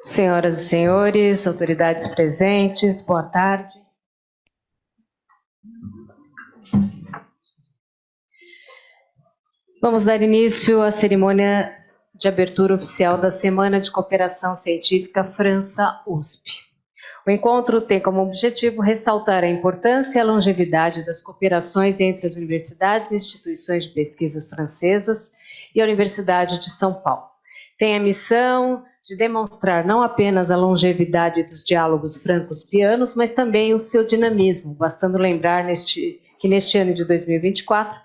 Senhoras e senhores, autoridades presentes, boa tarde. Vamos dar início à cerimônia de abertura oficial da Semana de Cooperação Científica França-USP. O encontro tem como objetivo ressaltar a importância e a longevidade das cooperações entre as universidades e instituições de pesquisa francesas e a Universidade de São Paulo. Tem a missão de demonstrar não apenas a longevidade dos diálogos franco-uspianos, mas também o seu dinamismo, bastando lembrar que neste ano de 2024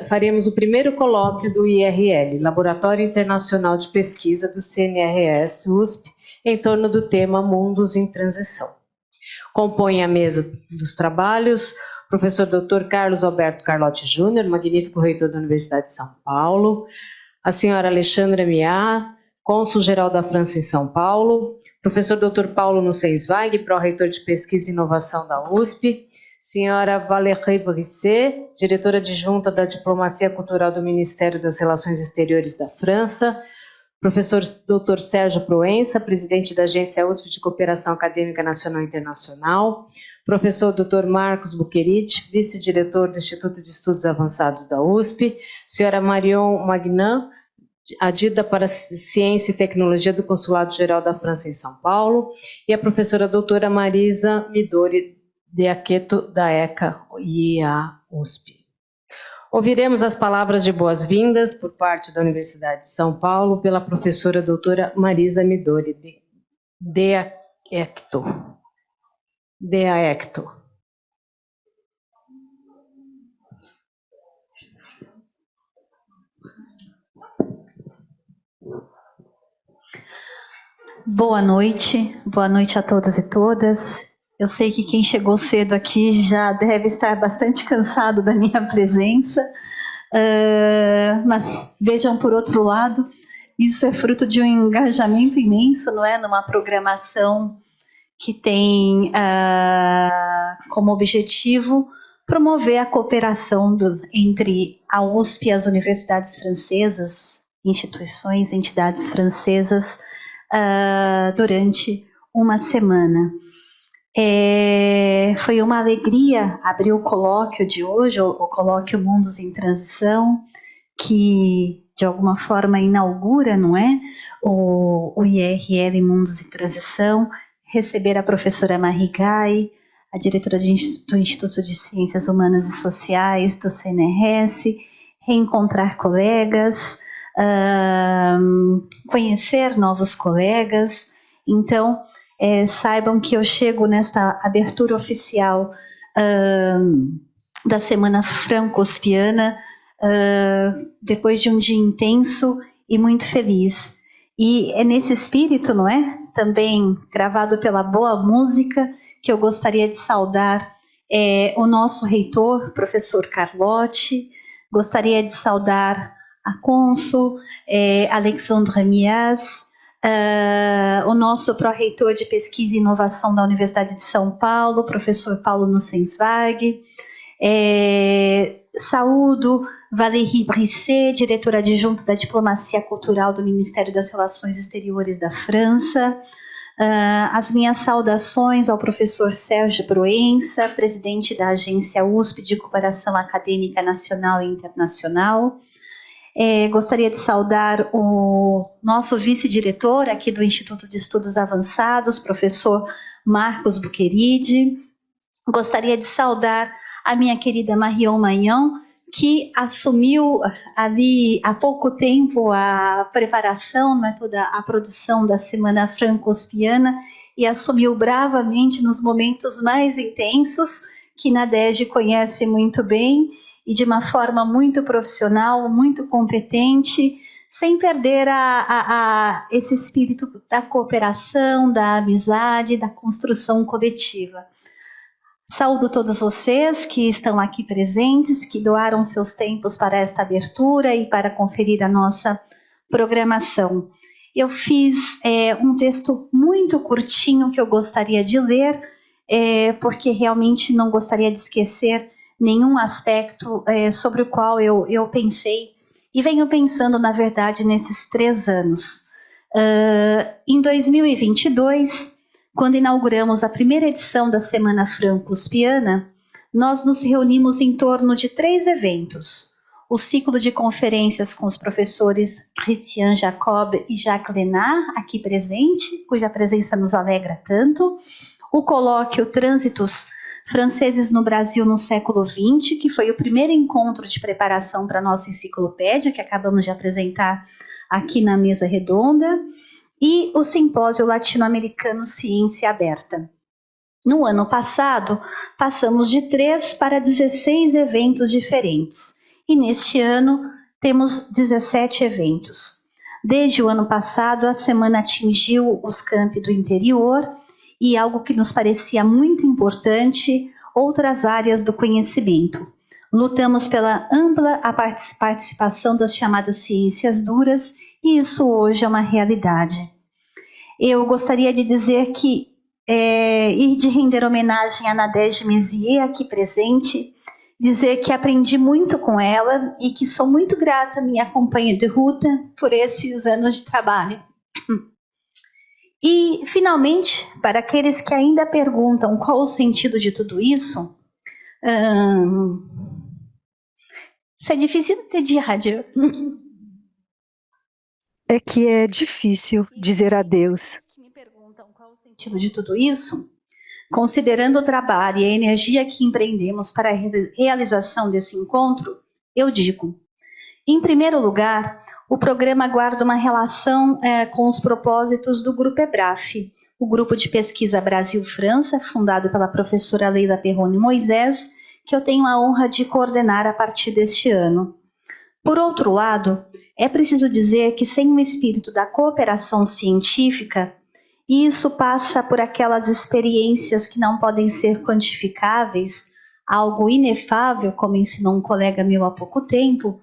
faremos o primeiro colóquio do IRL, Laboratório Internacional de Pesquisa do CNRS-USP, em torno do tema Mundos em Transição. Compõe a mesa dos trabalhos o professor Dr. Carlos Alberto Carlotti Júnior, magnífico reitor da Universidade de São Paulo, a senhora Alexandra Miá, cônsul-geral da França em São Paulo, professor Dr. Paulo Nussensweig, pró-reitor de Pesquisa e Inovação da USP, senhora Valérie Brisset, diretora adjunta da Diplomacia Cultural do Ministério das Relações Exteriores da França, professor Dr. Sérgio Proença, presidente da Agência USP de Cooperação Acadêmica Nacional e Internacional, professor Dr. Marcos Buquerite, vice-diretor do Instituto de Estudos Avançados da USP, senhora Marion Magnan, adida para Ciência e Tecnologia do Consulado Geral da França em São Paulo, e a professora doutora Marisa Midori de Aqueto, da ECA e a USP. Ouviremos as palavras de boas-vindas por parte da Universidade de São Paulo pela professora doutora Marisa Midori de Aqueto. Boa noite a todos e todas. Eu sei que quem chegou cedo aqui já deve estar bastante cansado da minha presença, mas vejam por outro lado, isso é fruto de um engajamento imenso, não é? Numa programação que tem como objetivo promover a cooperação entre a USP e as universidades francesas, instituições, entidades francesas, durante uma semana. Foi uma alegria abrir o colóquio de hoje, o colóquio Mundos em Transição, que de alguma forma inaugura, não é, o IRL Mundos em Transição, receber a professora Marie Gai, a diretora do Instituto de Ciências Humanas e Sociais do CNRS, reencontrar colegas, conhecer novos colegas. Então, saibam que eu chego nesta abertura oficial da Semana Franco-Uspiana depois de um dia intenso e muito feliz. E é nesse espírito, não é? Também gravado pela boa música, que eu gostaria de saudar o nosso reitor, professor Carlotti, gostaria de saudar a cônsul, Alexandra Mias, o nosso pró-reitor de Pesquisa e Inovação da Universidade de São Paulo, professor Paulo Nussensweig, saúdo Valérie Brisset, diretora adjunta da Diplomacia Cultural do Ministério das Relações Exteriores da França, as minhas saudações ao professor Sérgio Proença, presidente da Agência USP de Cooperação Acadêmica Nacional e Internacional. Gostaria de saudar o nosso vice-diretor aqui do Instituto de Estudos Avançados, professor Marcos Buquerite. Gostaria de saudar a minha querida Marion Magnan, que assumiu ali há pouco tempo a preparação, não é, toda a produção da Semana Franco-Uspiana, e assumiu bravamente nos momentos mais intensos, que Nadege conhece muito bem, e de uma forma muito profissional, muito competente, sem perder esse espírito da cooperação, da amizade, da construção coletiva. Saúdo todos vocês que estão aqui presentes, que doaram seus tempos para esta abertura e para conferir a nossa programação. Eu fiz um texto muito curtinho que eu gostaria de ler, porque realmente não gostaria de esquecer nenhum aspecto sobre o qual eu pensei e venho pensando, na verdade, nesses 3 anos. Em 2022, quando inauguramos a primeira edição da Semana Franco-Uspiana, nós nos reunimos em torno de 3 eventos. O ciclo de conferências com os professores Christian Jacob e Jacques Lénard, aqui presente, cuja presença nos alegra tanto. O colóquio Trânsitos Franceses no Brasil no século XX, que foi o primeiro encontro de preparação para a nossa enciclopédia, que acabamos de apresentar aqui na mesa redonda, e o Simpósio Latino-Americano Ciência Aberta. No ano passado, passamos de 3 para 16 eventos diferentes, e neste ano temos 17 eventos. Desde o ano passado, a semana atingiu os campi do interior, e algo que nos parecia muito importante, outras áreas do conhecimento. Lutamos pela ampla participação das chamadas ciências duras, e isso hoje é uma realidade. Eu gostaria de dizer que, e de render homenagem a Nadege Mézières, aqui presente, dizer que aprendi muito com ela e que sou muito grata à minha companhia de ruta por esses anos de trabalho. E, finalmente, para aqueles que ainda perguntam qual o sentido de tudo isso, c'est difficile de dire adieu. É que é difícil dizer adeus. Que me perguntam qual o sentido de tudo isso, considerando o trabalho e a energia que empreendemos para a realização desse encontro, eu digo, em primeiro lugar, o programa guarda uma relação com os propósitos do Grupo EBRAF, o Grupo de Pesquisa Brasil-França, fundado pela professora Leila Perrone Moisés, que eu tenho a honra de coordenar a partir deste ano. Por outro lado, é preciso dizer que sem o espírito da cooperação científica, e isso passa por aquelas experiências que não podem ser quantificáveis, algo inefável, como ensinou um colega meu há pouco tempo,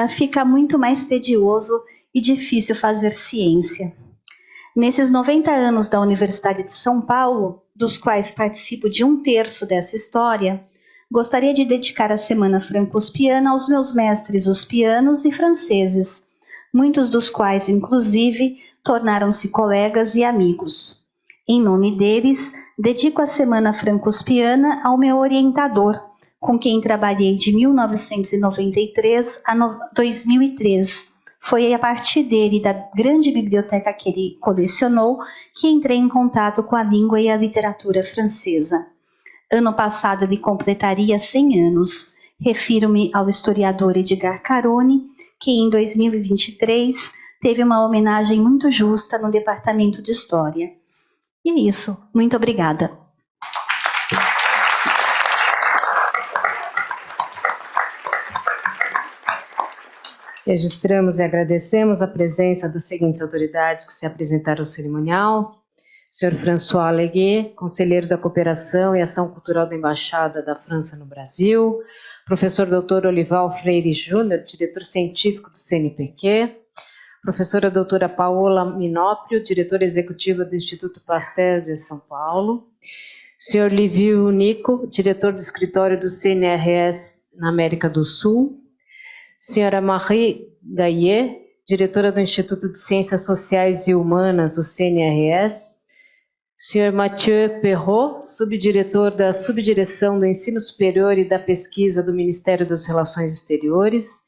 fica muito mais tedioso e difícil fazer ciência. Nesses 90 anos da Universidade de São Paulo, dos quais participo de 1/3 dessa história, gostaria de dedicar a Semana Franco-Uspiana aos meus mestres uspianos e franceses, muitos dos quais, inclusive, tornaram-se colegas e amigos. Em nome deles, dedico a Semana Franco-Uspiana ao meu orientador, com quem trabalhei de 1993 a 2003. Foi a partir dele e da grande biblioteca que ele colecionou que entrei em contato com a língua e a literatura francesa. Ano passado ele completaria 100 anos. Refiro-me ao historiador Edgar Carone, que em 2023 teve uma homenagem muito justa no Departamento de História. E é isso. Muito obrigada. Registramos e agradecemos a presença das seguintes autoridades que se apresentaram ao cerimonial. Sr. François Leguet, conselheiro da Cooperação e Ação Cultural da Embaixada da França no Brasil. Professor Dr. Olival Freire Júnior, diretor científico do CNPq. Professora doutora Paola Minóprio, diretora executiva do Instituto Pasteur de São Paulo. Sr. Liviu Nico, diretor do escritório do CNRS na América do Sul. Senhora Marie Gaillet, diretora do Instituto de Ciências Sociais e Humanas do CNRS. Senhor Mathieu Perrot, subdiretor da Subdireção do Ensino Superior e da Pesquisa do Ministério das Relações Exteriores.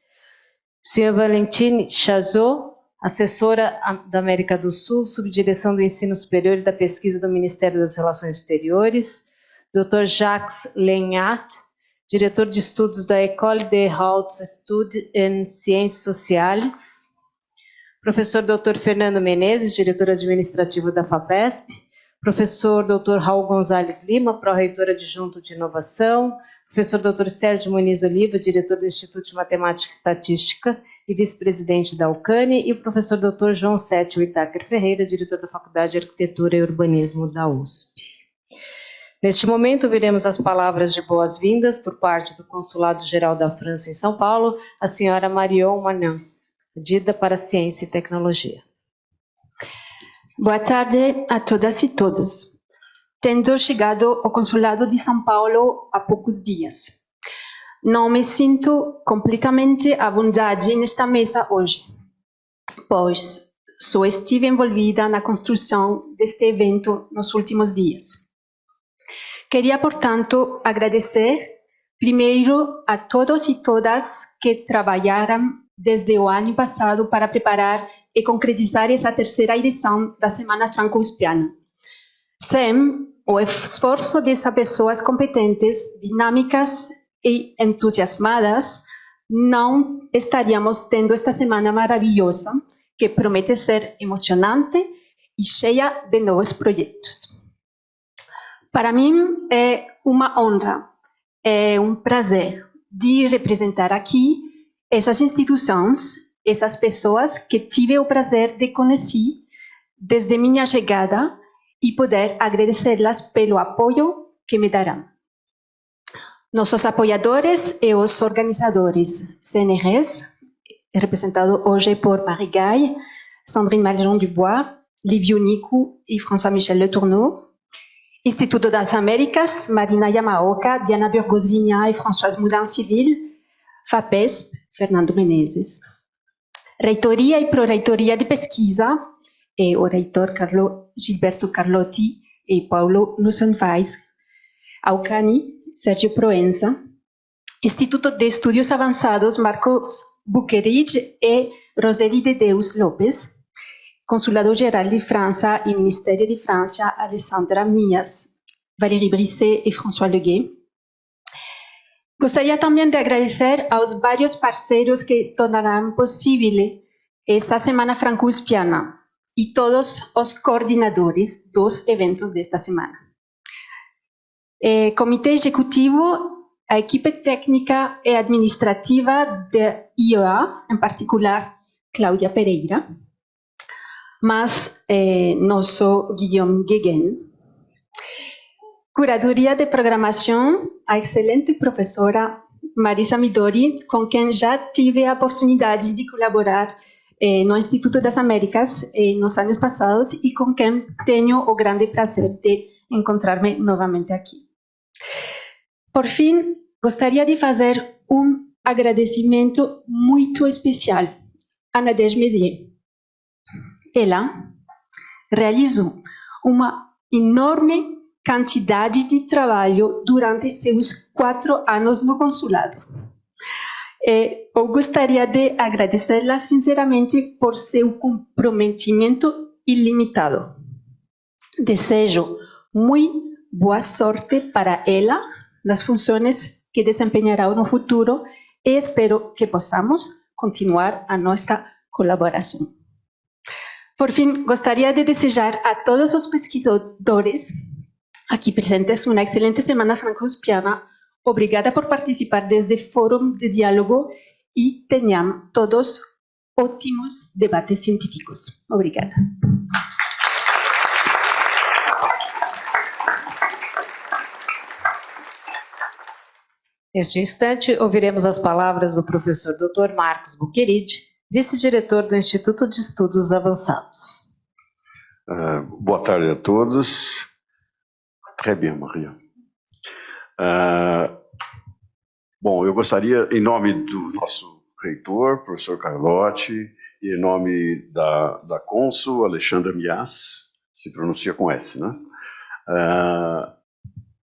Senhor Valentine Chazot, assessora da América do Sul, Subdireção do Ensino Superior e da Pesquisa do Ministério das Relações Exteriores. Dr. Jacques Lenhart, diretor de estudos da École des Hautes Études en Ciências Sociales. Professor Dr. Fernando Menezes, diretor administrativo da FAPESP. Professor Dr. Raul Gonzalez Lima, pró-reitor adjunto de inovação. Professor Dr. Sérgio Muniz Oliva, diretor do Instituto de Matemática e Estatística e vice-presidente da UCANE. E o professor Dr. João Sétio Itaker Ferreira, diretor da Faculdade de Arquitetura e Urbanismo da USP. Neste momento, ouviremos as palavras de boas-vindas por parte do Consulado-Geral da França em São Paulo, a senhora Marion Manin, pedida para Ciência e Tecnologia. Boa tarde a todas e todos. Tendo chegado ao Consulado de São Paulo há poucos dias, não me sinto completamente à vontade nesta mesa hoje, pois só estive envolvida na construção deste evento nos últimos dias. Queria, portanto, agradecer primeiro a todos e todas que trabalharam desde o ano passado para preparar e concretizar essa terceira edição da Semana Franco-Uspiana. Sem o esforço dessas pessoas competentes, dinâmicas e entusiasmadas, não estaríamos tendo esta semana maravilhosa, que promete ser emocionante e cheia de novos projetos. Para mim é uma honra, é um prazer de representar aqui essas instituições, essas pessoas que tive o prazer de conhecer desde minha chegada e poder agradecê-las pelo apoio que me darão. Nossos apoiadores e os organizadores CNRS, representado hoje por Marie Gaille, Sandrine Maljon-Dubois, Livio Nico e François-Michel Letourneau, Instituto das Américas, Marina Yamaoka, Diana Burgos-Vigna e Françoise Moulin-Civil, FAPESP, Fernando Menezes. Reitoria e Proreitoria de Pesquisa, e o reitor Gilberto Carlotti e Paulo Lussenweiss, Aucani, Sérgio Proença, Instituto de Estudos Avançados, Marcos Buquerich e Roseli de Deus Lopes, Consulado Geral de França e Ministério de França, Alessandra Mias, Valérie Brisset e François Leguet. Gostaria também de agradecer aos vários parceiros que tornarão possível essa Semana Franco-Uspiana e todos os coordenadores dos eventos desta semana. Comitê Executivo, a equipe técnica e administrativa da IEA, em particular Cláudia Pereira, mas nosso Guillaume Guéguen. Curadoria de Programação, a excelente professora Marisa Midori, com quem já tive a oportunidade de colaborar no Instituto das Américas nos anos passados e com quem tenho o grande prazer de encontrar-me novamente aqui. Por fim, gostaria de fazer um agradecimento muito especial a Nadège Mézières. Ela realizou uma enorme quantidade de trabalho durante seus 4 anos no consulado. Eu gostaria de agradecê-la sinceramente por seu comprometimento ilimitado. Desejo muito boa sorte para ela nas funções que desempenhará no futuro e espero que possamos continuar a nossa colaboração. Por fim, gostaria de desejar a todos os pesquisadores aqui presentes uma excelente Semana Franco-Uspiana. Obrigada por participar deste fórum de diálogo e tenham todos ótimos debates científicos. Obrigada. Neste instante, ouviremos as palavras do professor Dr. Marcos Buquerich, vice-diretor do Instituto de Estudos Avançados. Boa tarde a todos. Très bien, Maria. Bom, eu gostaria, em nome do nosso reitor, professor Carlotti, e em nome da cônsul Alexandra Mias, se pronuncia com S, né?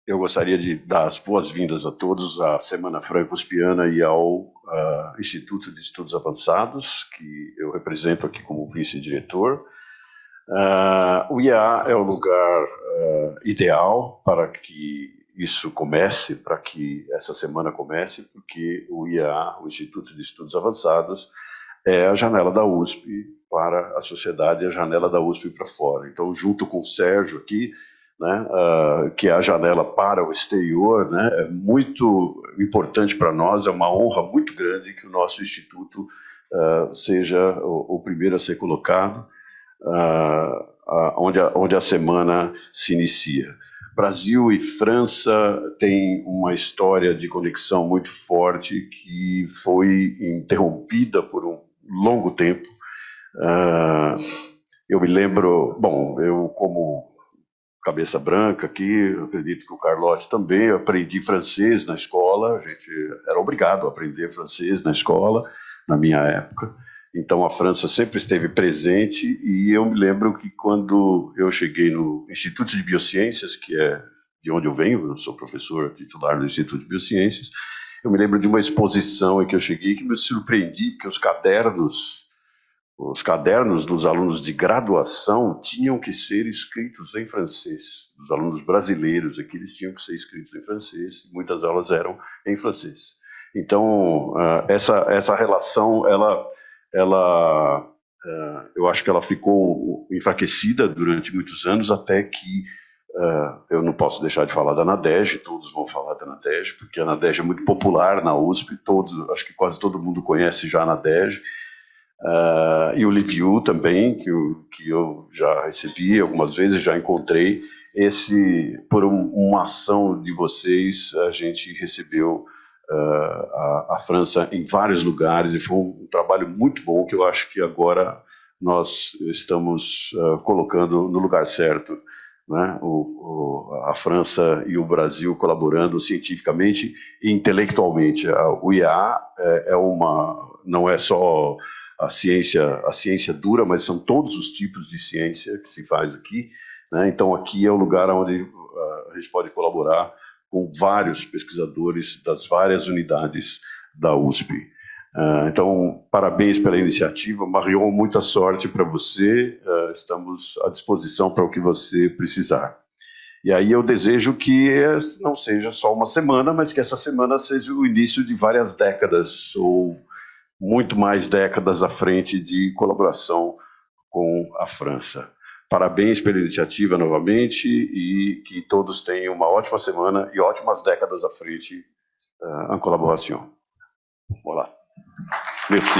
Eu gostaria de dar as boas-vindas a todos à Semana Franco-Uspiana e ao Instituto de Estudos Avançados, que eu represento aqui como vice-diretor. O IEA é o lugar ideal para que isso comece, para que essa semana comece, porque o IEA, o Instituto de Estudos Avançados, é a janela da USP para a sociedade, a janela da USP para fora. Então, junto com o Sérgio aqui, né, que é a janela para o exterior, né, é muito importante para nós, é uma honra muito grande que o nosso instituto seja o primeiro a ser colocado, onde a semana se inicia. Brasil e França têm uma história de conexão muito forte que foi interrompida por um longo tempo. Eu me lembro, bom, eu como cabeça branca aqui, eu acredito que o Carlotti também, aprendi francês na escola, a gente era obrigado a aprender francês na escola, na minha época, Então a França sempre esteve presente, e eu me lembro que quando eu cheguei no Instituto de Biociências, que é de onde eu venho, eu sou professor titular do Instituto de Biociências, eu me lembro de uma exposição em que eu cheguei que me surpreendi, porque os cadernos dos alunos de graduação tinham que ser escritos em francês. Os alunos brasileiros aqui, eles tinham que ser escritos em francês, e muitas aulas eram em francês. Então, essa relação, eu acho que ela ficou enfraquecida durante muitos anos, até que eu não posso deixar de falar da Nadege, todos vão falar da Nadege, porque a Nadege é muito popular na USP, acho que quase todo mundo conhece já a Nadege, e o Liviu também, que eu já recebi algumas vezes, já encontrei. Por uma ação de vocês, a gente recebeu a França em vários lugares, e foi um trabalho muito bom, que eu acho que agora nós estamos colocando no lugar certo, né? A França e o Brasil colaborando cientificamente e intelectualmente. O IEA não é só a ciência dura, mas são todos os tipos de ciência que se faz aqui, né? Então aqui é o lugar onde a gente pode colaborar com vários pesquisadores das várias unidades da USP. Então, parabéns pela iniciativa. Marion, muita sorte para você. Estamos à disposição para o que você precisar. E aí eu desejo que não seja só uma semana, mas que essa semana seja o início de várias décadas, ou muito mais décadas à frente, de colaboração com a França. Parabéns pela iniciativa novamente, e que todos tenham uma ótima semana e ótimas décadas à frente em colaboração. Voilà. Merci.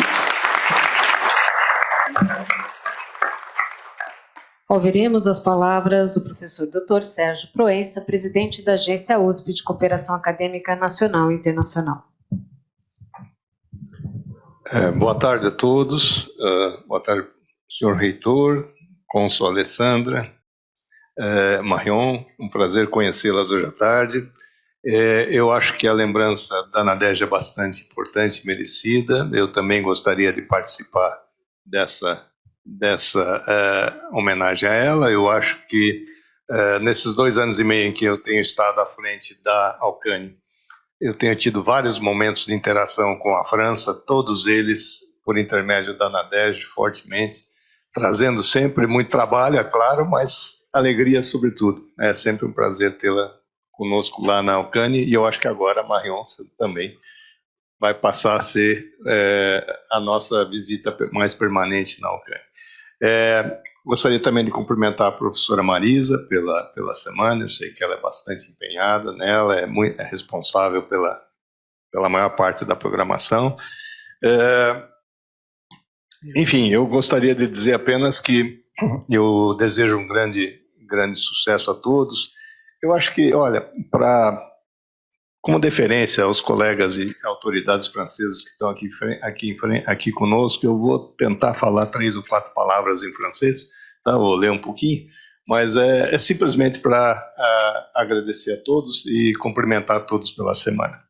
Ouviremos as palavras do professor Dr. Sérgio Proença, presidente da Agência USP de Cooperação Acadêmica Nacional e Internacional. Boa tarde a todos. Boa tarde, senhor reitor, cônsul Alessandra, Marion, um prazer conhecê-las hoje à tarde. Eu acho que a lembrança da Nadege é bastante importante e merecida. Eu também gostaria de participar dessa homenagem a ela. Eu acho que nesses 2 anos e meio em que eu tenho estado à frente da Alcane, eu tenho tido vários momentos de interação com a França, todos eles por intermédio da Nadege, fortemente, trazendo sempre muito trabalho, é claro, mas alegria sobretudo. É sempre um prazer tê-la conosco lá na Alcane, e eu acho que agora a Marion também vai passar a ser a nossa visita mais permanente na Alcane. Gostaria também de cumprimentar a professora Marisa pela semana. Eu sei que ela é bastante empenhada nela, é responsável pela maior parte da programação. Enfim, eu gostaria de dizer apenas que eu desejo um grande sucesso a todos. Eu acho que, olha, como deferência aos colegas e autoridades francesas que estão aqui conosco, eu vou tentar falar 3 ou 4 palavras em francês, tá? Vou ler um pouquinho, mas é simplesmente para agradecer a todos e cumprimentar a todos pela semana.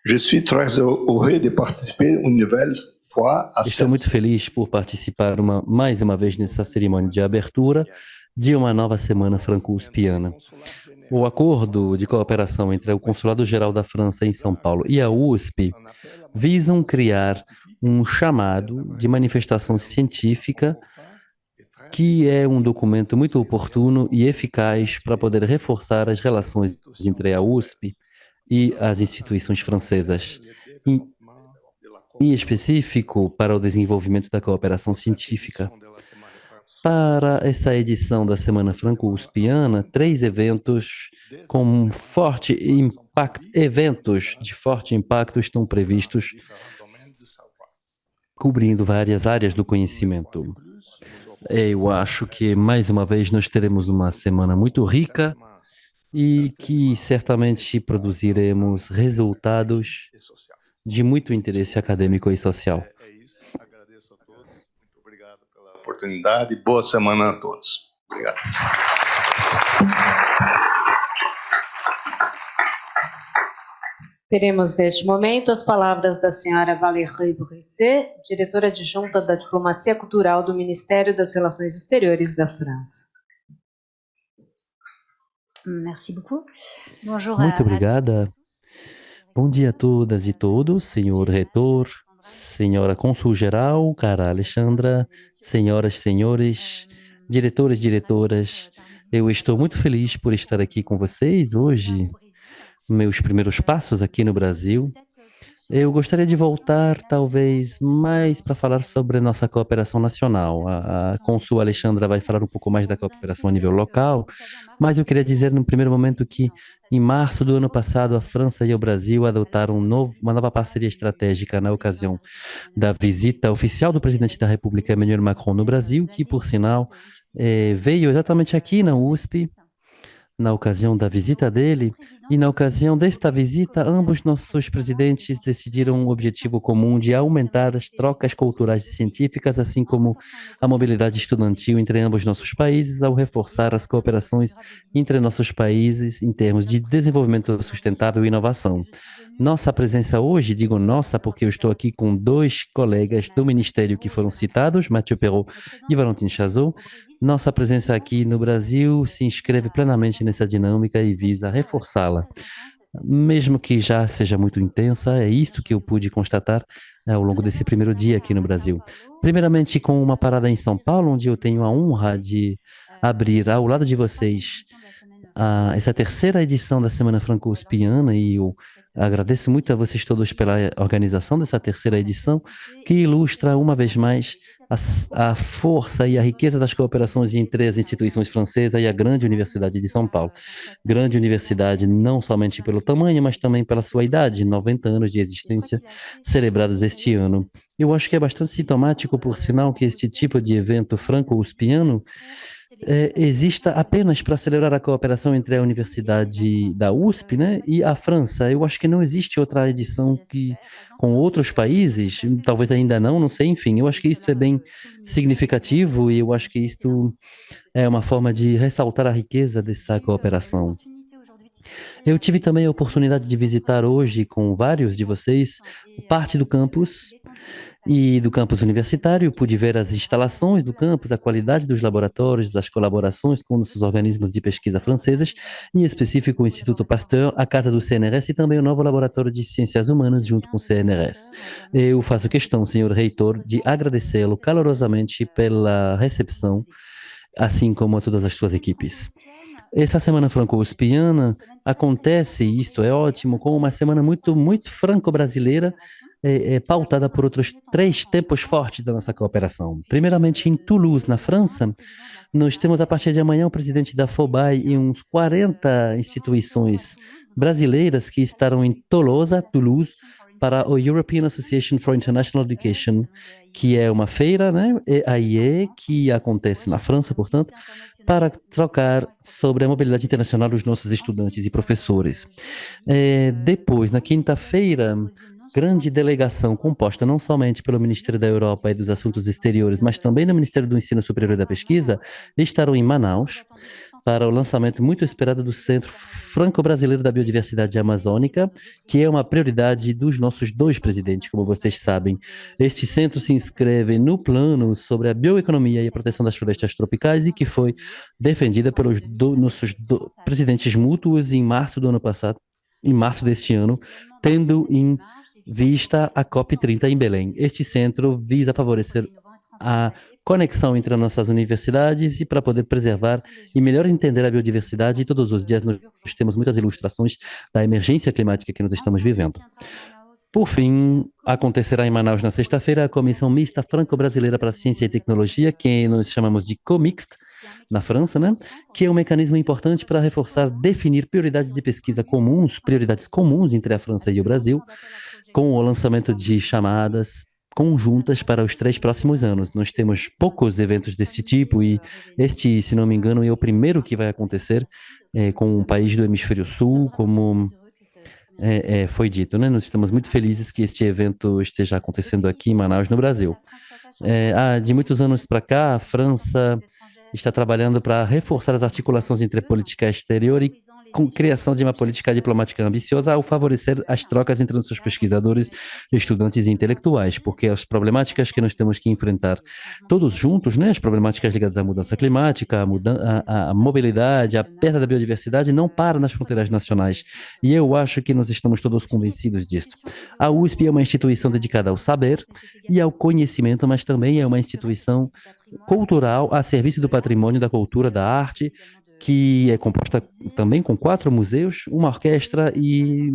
Je suis très heureux de participer une nouvelle fois à Estou muito feliz por participar mais uma vez nessa cerimônia de abertura de uma nova semana franco-uspiana. O acordo de cooperação entre o Consulado-Geral da França em São Paulo e a USP visam criar um chamado de manifestação científica, que é um documento muito oportuno e eficaz para poder reforçar as relações entre a USP e as instituições francesas, em específico para o desenvolvimento da cooperação científica. Para essa edição da Semana Franco-Uspiana, 3 eventos com eventos de forte impacto estão previstos, cobrindo várias áreas do conhecimento. Eu acho que, mais uma vez, nós teremos uma semana muito rica e que certamente produziremos resultados de muito interesse acadêmico e social. Agradeço a todos, muito obrigado pela oportunidade e boa semana a todos. Obrigado. Teremos neste momento as palavras da senhora Valérie Brisset, diretora adjunta da Diplomacia Cultural do Ministério das Relações Exteriores da França. Merci beaucoup. Bonjour Muito obrigada. Bom dia a todas e todos, senhor reitor, senhora cônsul-geral, cara Alexandra, senhoras e senhores, diretores e diretoras. Eu estou muito feliz por estar aqui com vocês hoje, meus primeiros passos aqui no Brasil. Eu gostaria de voltar, talvez, mais para falar sobre a nossa cooperação nacional. A cônsul Alexandra vai falar um pouco mais da cooperação a nível local, mas eu queria dizer, no primeiro momento, que em março do ano passado, a França e o Brasil adotaram uma nova parceria estratégica na ocasião da visita oficial do presidente da República, Emmanuel Macron, no Brasil, que, por sinal, veio exatamente aqui na USP, na ocasião da visita dele, e na ocasião desta visita, ambos nossos presidentes decidiram um objetivo comum de aumentar as trocas culturais e científicas, assim como a mobilidade estudantil entre ambos nossos países, ao reforçar as cooperações entre nossos países em termos de desenvolvimento sustentável e inovação. Nossa presença hoje, digo nossa porque eu estou aqui com dois colegas do Ministério que foram citados, Mathieu Perrot e Valentine Chazot. Nossa presença aqui no Brasil se inscreve plenamente nessa dinâmica e visa reforçá-la. Mesmo que já seja muito intensa, é isto que eu pude constatar ao longo desse primeiro dia aqui no Brasil. Primeiramente, com uma parada em São Paulo, onde eu tenho a honra de abrir ao lado de vocês essa terceira edição da Semana Franco-Uspiana, e eu agradeço muito a vocês todos pela organização dessa terceira edição, que ilustra uma vez mais a força e a riqueza das cooperações entre as instituições francesas e a grande Universidade de São Paulo. Grande universidade não somente pelo tamanho, mas também pela sua idade, 90 anos de existência celebrados este ano. Eu acho que é bastante sintomático, por sinal, que este tipo de evento franco-uspiano exista apenas para celebrar a cooperação entre a Universidade da USP, né, e a França. Eu acho que não existe outra edição com outros países, talvez ainda não sei, enfim. Eu acho que isso é bem significativo e eu acho que isso é uma forma de ressaltar a riqueza dessa cooperação. Eu tive também a oportunidade de visitar hoje com vários de vocês parte do campus e do campus universitário. Pude ver as instalações do campus, a qualidade dos laboratórios, as colaborações com nossos organismos de pesquisa franceses, em específico o Instituto Pasteur, a Casa do CNRS e também o novo Laboratório de Ciências Humanas junto com o CNRS. Eu faço questão, senhor reitor, de agradecê-lo calorosamente pela recepção, assim como a todas as suas equipes. Essa Semana Franco-Uspiana acontece, e isto é ótimo, com uma semana muito franco-brasileira, pautada por outros 3 tempos fortes da nossa cooperação. Primeiramente, em Toulouse, na França, nós temos a partir de amanhã o presidente da FOBAI e uns 40 instituições brasileiras que estarão em Toulouse, para o European Association for International Education, que é uma feira, né, EAIE, que acontece na França, portanto, para trocar sobre a mobilidade internacional dos nossos estudantes e professores. Depois, na quinta-feira, grande delegação composta não somente pelo Ministério da Europa e dos Assuntos Exteriores, mas também do Ministério do Ensino Superior e da Pesquisa, estarão em Manaus para o lançamento muito esperado do Centro Franco-Brasileiro da Biodiversidade Amazônica, que é uma prioridade dos nossos 2 presidentes, como vocês sabem. Este centro se inscreve no plano sobre a bioeconomia e a proteção das florestas tropicais e que foi defendida pelos nossos presidentes mútuos em março do ano passado, em março deste ano, tendo em vista a COP30 em Belém. Este centro visa favorecer a conexão entre as nossas universidades e para poder preservar e melhor entender a biodiversidade. E todos os dias nós temos muitas ilustrações da emergência climática que nós estamos vivendo. Por fim, acontecerá em Manaus na sexta-feira a Comissão Mista Franco-Brasileira para a Ciência e Tecnologia, que nós chamamos de COMIXT, na França, né? Que é um mecanismo importante para reforçar, definir prioridades de pesquisa comuns, prioridades comuns entre a França e o Brasil, com o lançamento de chamadas conjuntas para os 3 próximos anos. Nós temos poucos eventos desse tipo e este, se não me engano, é o primeiro que vai acontecer com um país do Hemisfério Sul, como foi dito, né? Nós estamos muito felizes que este evento esteja acontecendo aqui em Manaus, no Brasil. De muitos anos para cá, a França está trabalhando para reforçar as articulações entre política exterior e criação de uma política diplomática ambiciosa ao favorecer as trocas entre nossos pesquisadores, estudantes e intelectuais, porque as problemáticas que nós temos que enfrentar todos juntos, né, as problemáticas ligadas à mudança climática, à mobilidade, à perda da biodiversidade, não param nas fronteiras nacionais. E eu acho que nós estamos todos convencidos disso. A USP é uma instituição dedicada ao saber e ao conhecimento, mas também é uma instituição cultural a serviço do patrimônio, da cultura, da arte, que é composta também com 4 museus, uma orquestra, e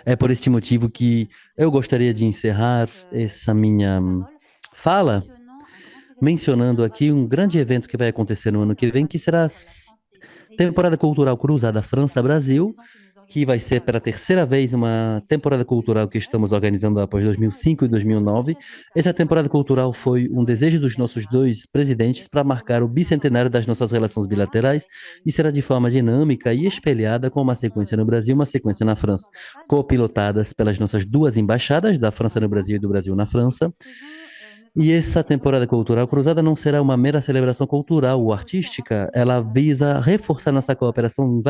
é por este motivo que eu gostaria de encerrar essa minha fala mencionando aqui um grande evento que vai acontecer no ano que vem, que será a Temporada Cultural Cruzada França-Brasil, que vai ser pela terceira vez uma temporada cultural que estamos organizando após 2005 e 2009. Essa temporada cultural foi um desejo dos nossos 2 presidentes para marcar o bicentenário das nossas relações bilaterais e será de forma dinâmica e espelhada com uma sequência no Brasil e uma sequência na França, copilotadas pelas nossas 2 embaixadas, da França no Brasil e do Brasil na França. E essa temporada cultural cruzada não será uma mera celebração cultural ou artística, ela visa reforçar nossa cooperação em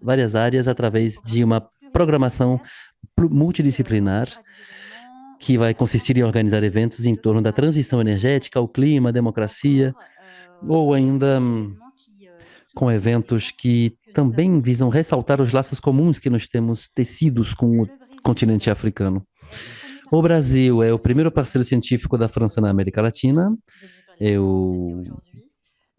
várias áreas através de uma programação multidisciplinar que vai consistir em organizar eventos em torno da transição energética, o clima, a democracia, ou ainda com eventos que também visam ressaltar os laços comuns que nós temos tecidos com o continente africano. O Brasil é o primeiro parceiro científico da França na América Latina. Eu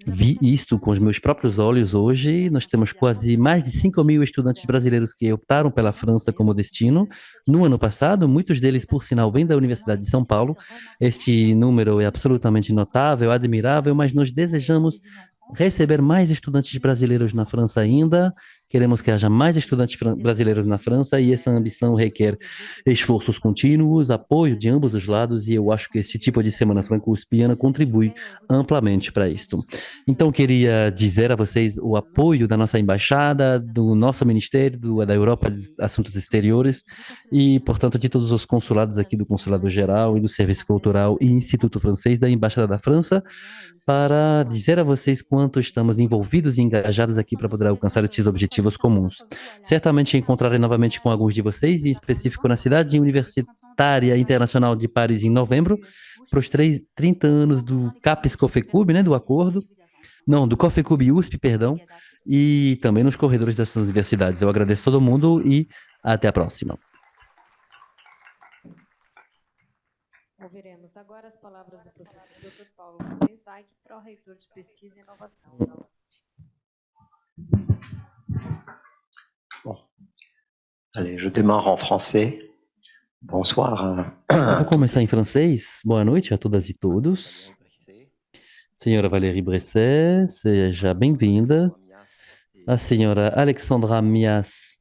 vi isto com os meus próprios olhos hoje. Nós temos quase mais de 5.000 estudantes brasileiros que optaram pela França como destino. No ano passado, muitos deles, por sinal, vêm da Universidade de São Paulo. Este número é absolutamente notável, admirável, mas nós desejamos receber mais estudantes brasileiros na França ainda. Queremos que haja mais estudantes brasileiros na França e essa ambição requer esforços contínuos, apoio de ambos os lados, e eu acho que esse tipo de Semana Franco-USPiana contribui amplamente para isto. Então, queria dizer a vocês o apoio da nossa embaixada, do nosso Ministério da Europa de Assuntos Exteriores e, portanto, de todos os consulados aqui do Consulado Geral e do Serviço Cultural e Instituto Francês da Embaixada da França, para dizer a vocês quanto estamos envolvidos e engajados aqui para poder alcançar esses objetivos comuns. Certamente encontrarei novamente com alguns de vocês, em específico na Cidade Universitária Internacional de Paris em novembro, para os 30 anos do CAPES Cofecub, né, do acordo, não, do Cofecub USP, perdão, e também nos corredores dessas universidades. Eu agradeço todo mundo e até a próxima. Ouviremos agora as palavras do professor Dr. Paulo Rosenzweig, pró-reitor de Pesquisa e Inovação da USP. Bon. Allez, je démarre en français. Bonsoir. Eu vou começar em francês. Boa noite a todas e todos. Senhora Valérie Bresset, seja bem-vinda. A senhora Alexandra Mias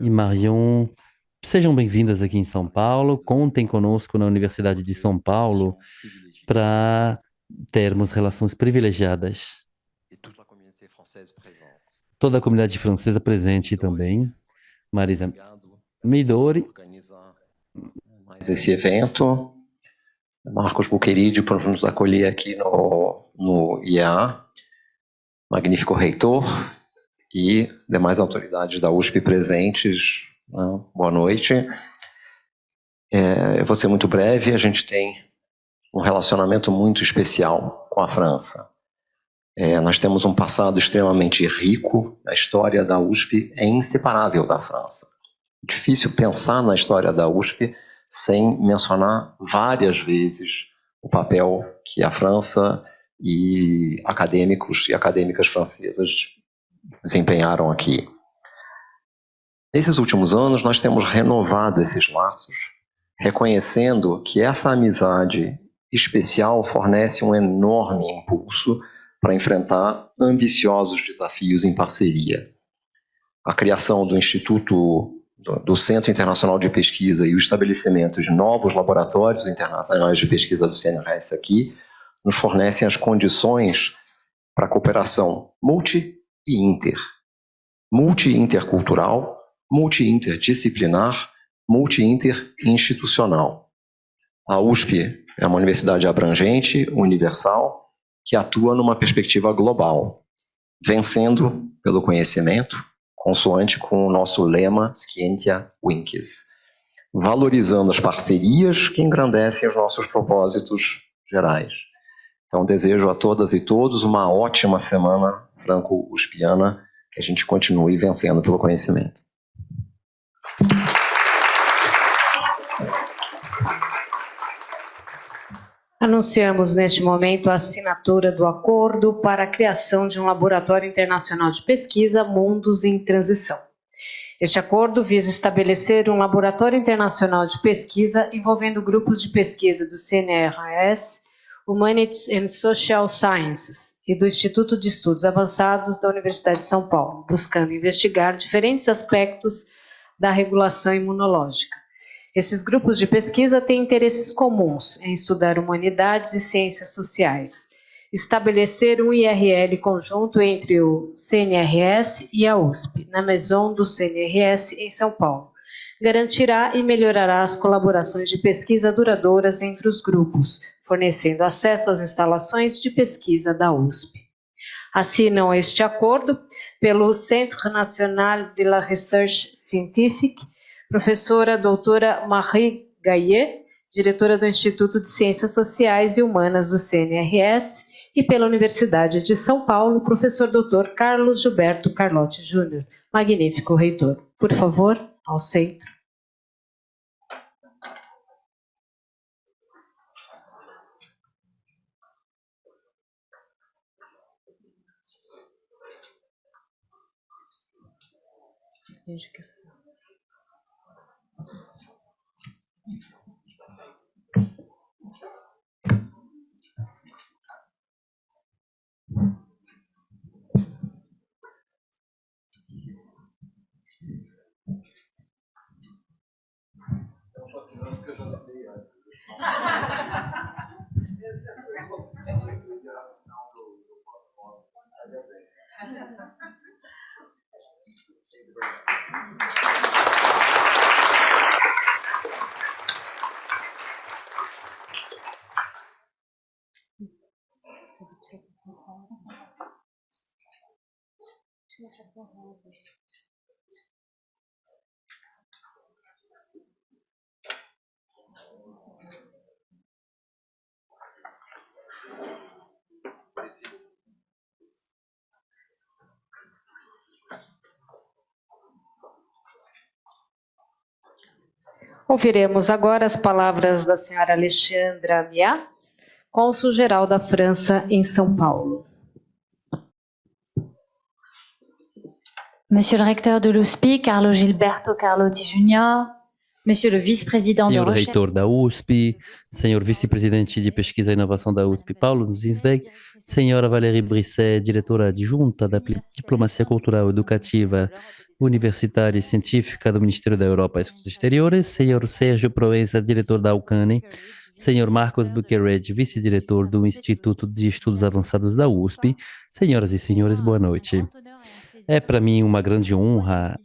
e Marion, sejam bem-vindas aqui em São Paulo. Contem conosco na Universidade de São Paulo para termos relações privilegiadas. Toda a comunidade francesa presente também. Marisa Midori. Mais esse evento. Marcos Buqueride por nos acolher aqui no IEA. Magnífico reitor e demais autoridades da USP presentes. Boa noite. Eu vou ser muito breve. A gente tem um relacionamento muito especial com a França. Nós temos um passado extremamente rico. A história da USP é inseparável da França. Difícil pensar na história da USP sem mencionar várias vezes o papel que a França e acadêmicos e acadêmicas francesas desempenharam aqui. Nesses últimos anos, nós temos renovado esses laços, reconhecendo que essa amizade especial fornece um enorme impulso para enfrentar ambiciosos desafios em parceria. A criação do do Centro Internacional de Pesquisa e o estabelecimento de novos laboratórios internacionais de pesquisa do CNRS aqui nos fornecem as condições para a cooperação multi e intercultural, multi-interdisciplinar, multi-interinstitucional. A USP é uma universidade abrangente, universal, que atua numa perspectiva global, vencendo pelo conhecimento, consoante com o nosso lema Scientia Vinces, valorizando as parcerias que engrandecem os nossos propósitos gerais. Então, desejo a todas e todos uma ótima semana franco-uspiana, que a gente continue vencendo pelo conhecimento. Anunciamos neste momento a assinatura do acordo para a criação de um laboratório internacional de pesquisa Mundos em Transição. Este acordo visa estabelecer um laboratório internacional de pesquisa envolvendo grupos de pesquisa do CNRS, Humanities and Social Sciences e do Instituto de Estudos Avançados da Universidade de São Paulo, buscando investigar diferentes aspectos da regulação imunológica. Esses grupos de pesquisa têm interesses comuns em estudar humanidades e ciências sociais, estabelecer um IRL conjunto entre o CNRS e a USP, na Maison do CNRS em São Paulo. Garantirá e melhorará as colaborações de pesquisa duradouras entre os grupos, fornecendo acesso às instalações de pesquisa da USP. Assinam este acordo pelo Centre National de la Recherche Scientifique, professora doutora Marie Gaillet, diretora do Instituto de Ciências Sociais e Humanas do CNRS, e pela Universidade de São Paulo, professor doutor Carlos Gilberto Carlotti Júnior, magnífico reitor. Por favor, ao centro. Ouviremos agora as palavras da senhora Alexandra Mias, cônsul-geral da França em São Paulo. Monsieur le recteur de l'USP, Carlos Gilberto Carlotti Jr., Monsieur le vice-président Senhor reitor da USP, senhor vice-presidente de pesquisa e inovação da USP, Paulo Zinzweg, senhora Valérie Brisset, diretora adjunta da Diplomacia Cultural, Educativa, Universitária e Científica do Ministério da Europa e Assuntos Exteriores, senhor Sérgio Proença, diretor da UCANE, senhor Marcos Buquerede, vice-diretor do Instituto de Estudos Avançados da USP, senhoras e senhores, boa noite. É para mim uma grande honra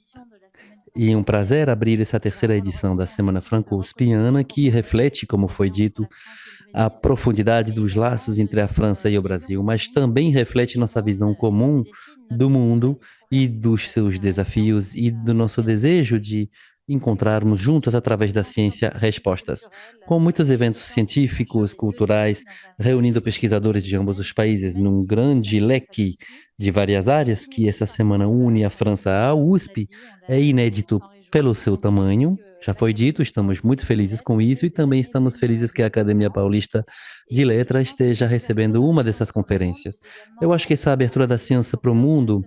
e um prazer abrir essa terceira edição da Semana Franco-Uspiana, que reflete, como foi dito, a profundidade dos laços entre a França e o Brasil, mas também reflete nossa visão comum do mundo e dos seus desafios e do nosso desejo de encontrarmos juntos, através da ciência, respostas. Com muitos eventos científicos, culturais, reunindo pesquisadores de ambos os países num grande leque de várias áreas, que essa semana une a França à USP, é inédito pelo seu tamanho. Já foi dito, estamos muito felizes com isso e também estamos felizes que a Academia Paulista de Letras esteja recebendo uma dessas conferências. Eu acho que essa abertura da ciência para o mundo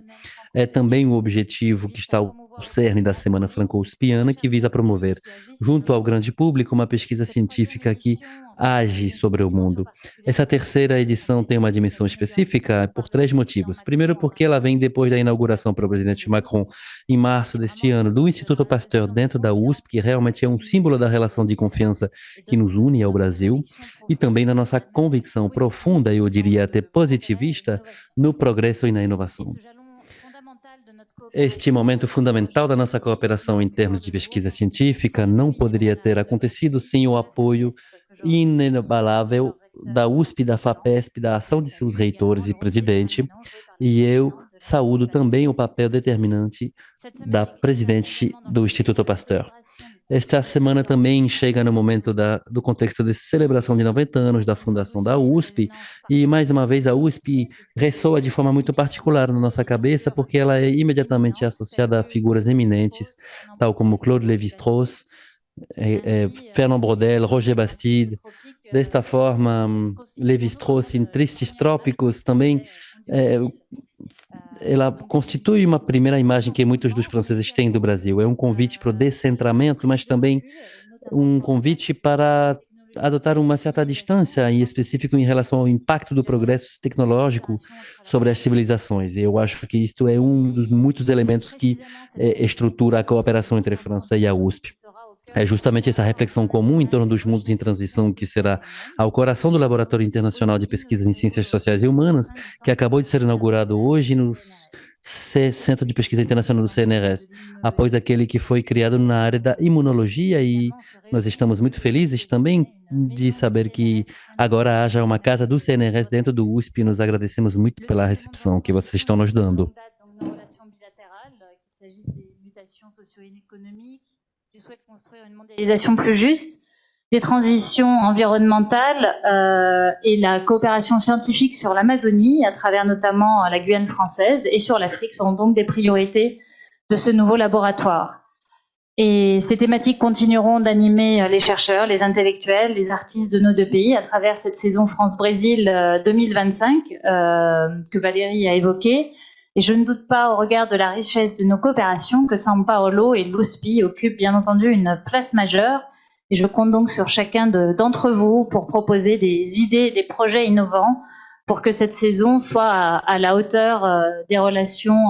é também um objetivo que está ao cerne da Semana Franco-Uspiana, que visa promover, junto ao grande público, uma pesquisa científica que age sobre o mundo. Essa terceira edição tem uma dimensão específica por 3 motivos. Primeiro, porque ela vem depois da inauguração pelo presidente Macron, em março deste ano, do Instituto Pasteur dentro da USP, que realmente é um símbolo da relação de confiança que nos une ao Brasil, e também da nossa convicção profunda, eu diria até positivista, no progresso e na inovação. Este momento fundamental da nossa cooperação em termos de pesquisa científica não poderia ter acontecido sem o apoio inabalável da USP, da FAPESP, da ação de seus reitores e presidente, e eu saúdo também o papel determinante da presidente do Instituto Pasteur. Esta semana também chega no momento do contexto de celebração de 90 anos da fundação da USP, e mais uma vez a USP ressoa de forma muito particular na nossa cabeça, porque ela é imediatamente associada a figuras eminentes, tal como Claude Lévi-Strauss, Fernand Braudel, Roger Bastide. Desta forma, Lévi-Strauss em Tristes Trópicos também ela constitui uma primeira imagem que muitos dos franceses têm do Brasil. É um convite para o descentramento, mas também um convite para adotar uma certa distância, em específico em relação ao impacto do progresso tecnológico sobre as civilizações. Eu acho que isto é um dos muitos elementos que estrutura a cooperação entre a França e a USP. É justamente essa reflexão comum em torno dos mundos em transição que será ao coração do Laboratório Internacional de Pesquisas em Ciências Sociais e Humanas, que acabou de ser inaugurado hoje no Centro de Pesquisa Internacional do CNRS, após aquele que foi criado na área da imunologia, e nós estamos muito felizes também de saber que agora haja uma casa do CNRS dentro do USP, e nos agradecemos muito pela recepção que vocês estão nos dando. Je souhaite construire une mondialisation plus juste, des transitions environnementales et la coopération scientifique sur l'Amazonie, à travers notamment la Guyane française, et sur l'Afrique seront donc des priorités de ce nouveau laboratoire. Et ces thématiques continueront d'animer les chercheurs, les intellectuels, les artistes de nos deux pays à travers cette saison France-Brésil 2025 que Valérie a évoquée. Et je ne doute pas, au regard de la richesse de nos coopérations, que São Paulo et l'USP occupent bien entendu une place majeure. Et je compte donc sur chacun d'entre vous pour proposer des idées, des projets innovants pour que cette saison soit à la hauteur des relations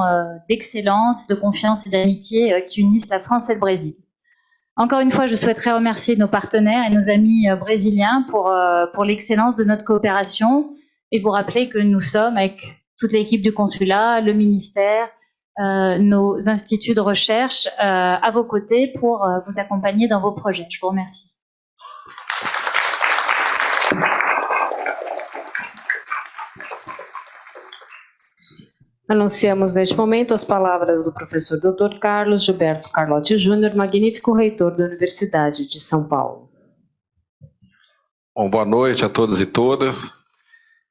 d'excellence, de confiance et d'amitié qui unissent la France et le Brésil. Encore une fois, je souhaiterais remercier nos partenaires et nos amis brésiliens pour l'excellence de notre coopération et vous rappeler que nous sommes avec toute l'équipe du consulat, le ministère, nos instituts de recherche à vos côtés pour vous accompagner dans vos projets. Je vous remercie. Anunciamos neste momento as palavras do professor Dr. Carlos Gilberto Carlotti Júnior, magnífico reitor da Universidade de São Paulo. Bom, boa noite a todos e todas.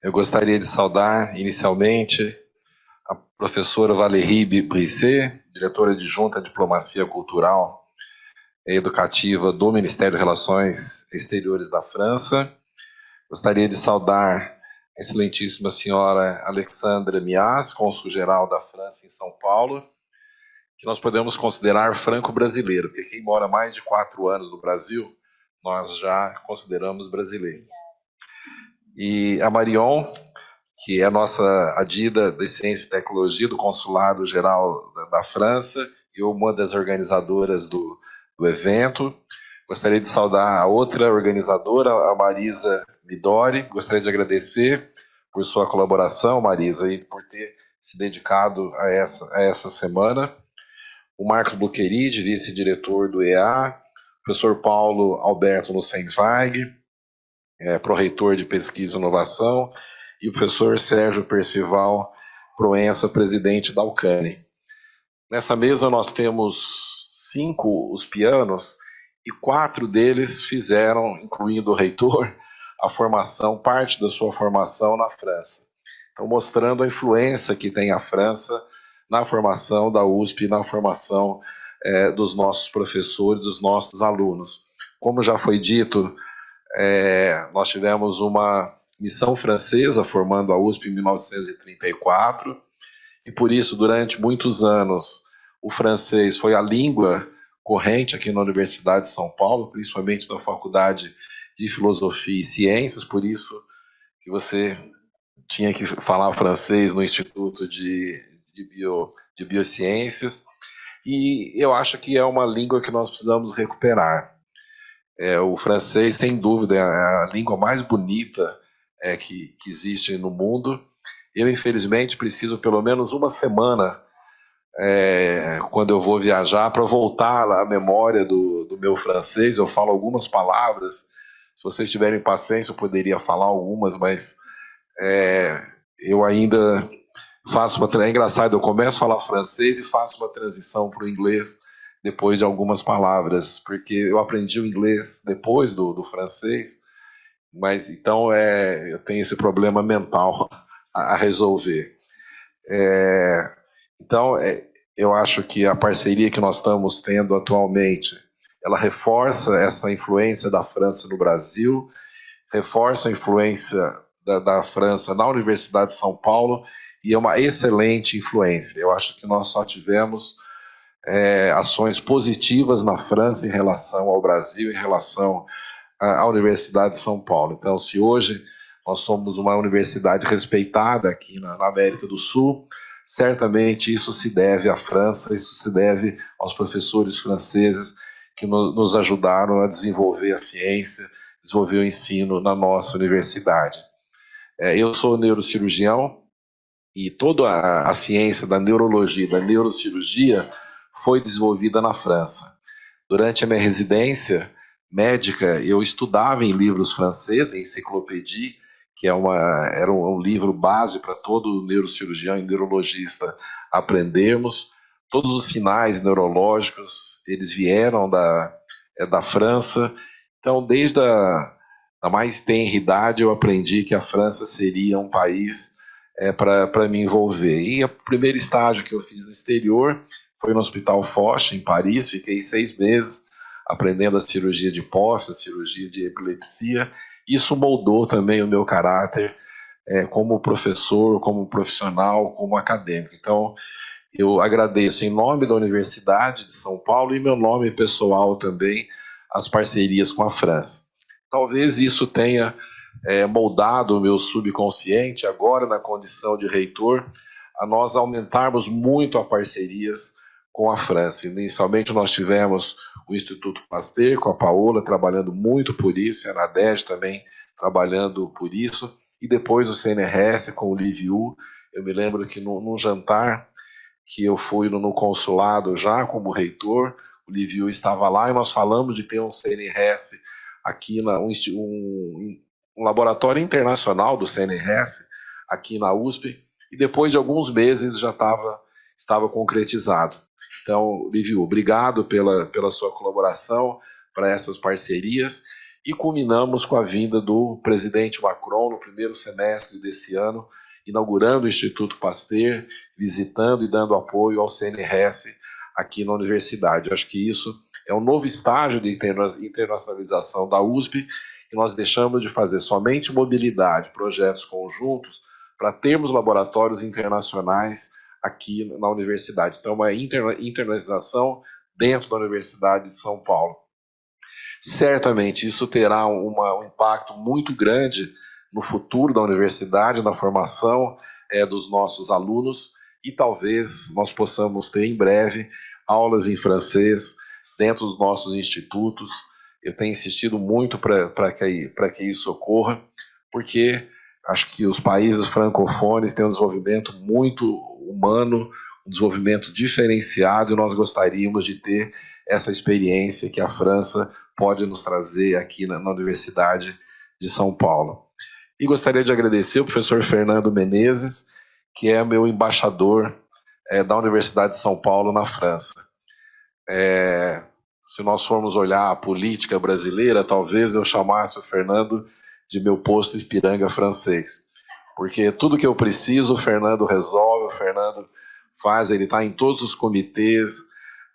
Eu gostaria de saudar inicialmente a professora Valérie Brisset, diretora adjunta de Diplomacia Cultural e Educativa do Ministério de Relações Exteriores da França. Gostaria de saudar a excelentíssima senhora Alexandra Mias, cônsul-geral da França em São Paulo, que nós podemos considerar franco-brasileiro, porque quem mora mais de 4 anos no Brasil, nós já consideramos brasileiros. E a Marion, que é a nossa adida de Ciência e Tecnologia do Consulado Geral da França e uma das organizadoras do evento. Gostaria de saudar a outra organizadora, a Marisa Midori. Gostaria de agradecer por sua colaboração, Marisa, e por ter se dedicado a essa semana. O Marcos Buqueride, vice-diretor do EA, o professor Paulo Alberto Nussensweig, pró-reitor de Pesquisa e Inovação, e o professor Sérgio Percival Proença, presidente da UCANI. Nessa mesa nós temos 5 uspianos e 4 deles fizeram, incluindo o reitor, a formação, parte da sua formação na França. Então, mostrando a influência que tem a França na formação da USP, na formação dos nossos professores, dos nossos alunos. Como já foi dito, nós tivemos uma missão francesa formando a USP em 1934, e por isso, durante muitos anos, o francês foi a língua corrente aqui na Universidade de São Paulo, principalmente na Faculdade de Filosofia e Ciências, por isso que você tinha que falar francês no Instituto de Biociências, e eu acho que é uma língua que nós precisamos recuperar. O francês, sem dúvida, é a língua mais bonita que existe no mundo. Eu, infelizmente, preciso pelo menos uma semana, quando eu vou viajar, para voltar à memória do meu francês. Eu falo algumas palavras Se vocês tiverem paciência, eu poderia falar algumas, mas eu ainda faço uma... É engraçado, eu começo a falar francês e faço uma transição para o inglês depois de algumas palavras, porque eu aprendi o inglês depois do francês, mas então eu tenho esse problema mental a resolver. Então, eu acho que a parceria que nós estamos tendo atualmente, ela reforça essa influência da França no Brasil, reforça a influência da França na Universidade de São Paulo, e é uma excelente influência. Eu acho que nós só tivemos ações positivas na França em relação ao Brasil, em relação à Universidade de São Paulo. Então, se hoje nós somos uma universidade respeitada aqui na América do Sul, certamente isso se deve à França, isso se deve aos professores franceses que nos ajudaram a desenvolver a ciência, desenvolver o ensino na nossa universidade. Eu sou neurocirurgião e toda a ciência da neurologia e da neurocirurgia foi desenvolvida na França. Durante a minha residência médica, eu estudava em livros franceses, em enciclopédia, que era um livro base para todo neurocirurgião e neurologista aprendermos. Todos os sinais neurológicos, eles vieram da França. Então, desde a mais tenra idade, eu aprendi que a França seria um país para me envolver. E o primeiro estágio que eu fiz no exterior foi no Hospital Foch, em Paris. Fiquei 6 meses aprendendo a cirurgia de hipófise, a cirurgia de epilepsia. Isso moldou também o meu caráter como professor, como profissional, como acadêmico. Então, eu agradeço em nome da Universidade de São Paulo e meu nome pessoal também as parcerias com a França. Talvez isso tenha moldado o meu subconsciente, agora na condição de reitor, a nós aumentarmos muito as parcerias com a França. Inicialmente nós tivemos o Instituto Pasteur, com a Paola, trabalhando muito por isso, e a Nadege também trabalhando por isso, e depois o CNRS com o Liviu. Eu me lembro que num jantar que eu fui no consulado já como reitor, o Liviu estava lá e nós falamos de ter um CNRS aqui, um laboratório internacional do CNRS aqui na USP, e depois de alguns meses já estava concretizado. Então, Liviu, obrigado pela sua colaboração para essas parcerias, e culminamos com a vinda do presidente Macron no primeiro semestre desse ano, inaugurando o Instituto Pasteur, visitando e dando apoio ao CNRS aqui na universidade. Eu acho que isso é um novo estágio de internacionalização da USP, que nós deixamos de fazer somente mobilidade, projetos conjuntos, para termos laboratórios internacionais aqui na universidade. Então, uma internalização dentro da Universidade de São Paulo. Certamente isso terá um impacto muito grande no futuro da universidade, na formação dos nossos alunos, e talvez nós possamos ter em breve aulas em francês dentro dos nossos institutos. Eu tenho insistido muito para que isso ocorra, porque acho que os países francofones têm um desenvolvimento muito humano, um desenvolvimento diferenciado, e nós gostaríamos de ter essa experiência que a França pode nos trazer aqui na Universidade de São Paulo. E gostaria de agradecer ao professor Fernando Menezes, que é meu embaixador da Universidade de São Paulo na França. Se nós formos olhar a política brasileira, talvez eu chamasse o Fernando de meu posto Ipiranga francês, porque tudo que eu preciso o Fernando resolve, o Fernando faz, ele está em todos os comitês.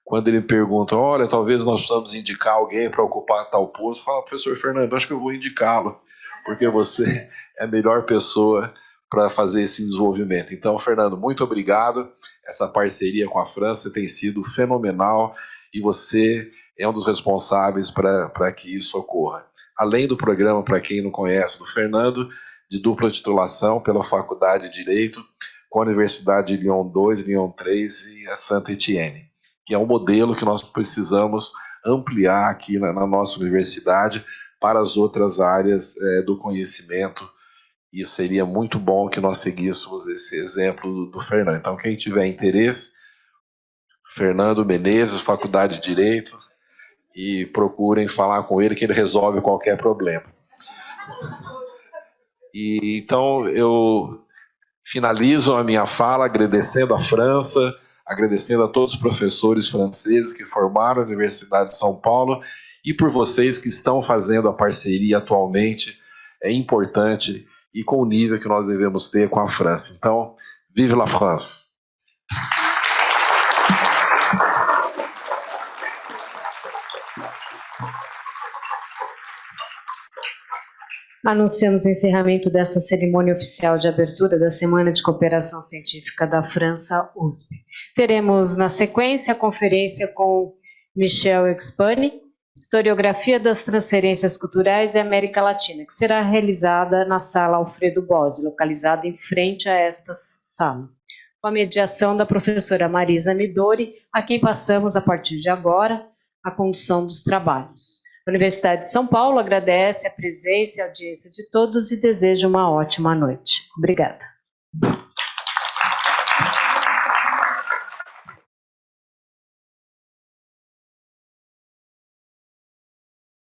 Quando ele me pergunta, olha, talvez nós precisamos indicar alguém para ocupar tal posto, fala, professor Fernando, acho que eu vou indicá-lo, porque você é a melhor pessoa para fazer esse desenvolvimento. Então, Fernando, muito obrigado. Essa parceria com a França tem sido fenomenal e você é um dos responsáveis para que isso ocorra. Além do programa, para quem não conhece, do Fernando, de dupla titulação pela Faculdade de Direito, com a Universidade de Lyon 2, Lyon 3 e a Saint-Étienne, que é um modelo que nós precisamos ampliar aqui na nossa universidade para as outras áreas do conhecimento, e seria muito bom que nós seguíssemos esse exemplo do Fernando. Então, quem tiver interesse, Fernando Menezes, Faculdade de Direito, e procurem falar com ele que ele resolve qualquer problema. E então eu finalizo a minha fala agradecendo à França, agradecendo a todos os professores franceses que formaram a Universidade de São Paulo e por vocês que estão fazendo a parceria atualmente, é importante e com o nível que nós devemos ter com a França. Então, vive la France! Anunciamos o encerramento desta cerimônia oficial de abertura da Semana de Cooperação Científica da França, USP. Teremos, na sequência, a conferência com Michel Expani, Historiografia das Transferências Culturais da América Latina, que será realizada na Sala Alfredo Bozzi, localizada em frente a esta sala, com a mediação da professora Marisa Midori, a quem passamos, a partir de agora, a condução dos trabalhos. A Universidade de São Paulo agradece a presença e a audiência de todos e deseja uma ótima noite. Obrigada.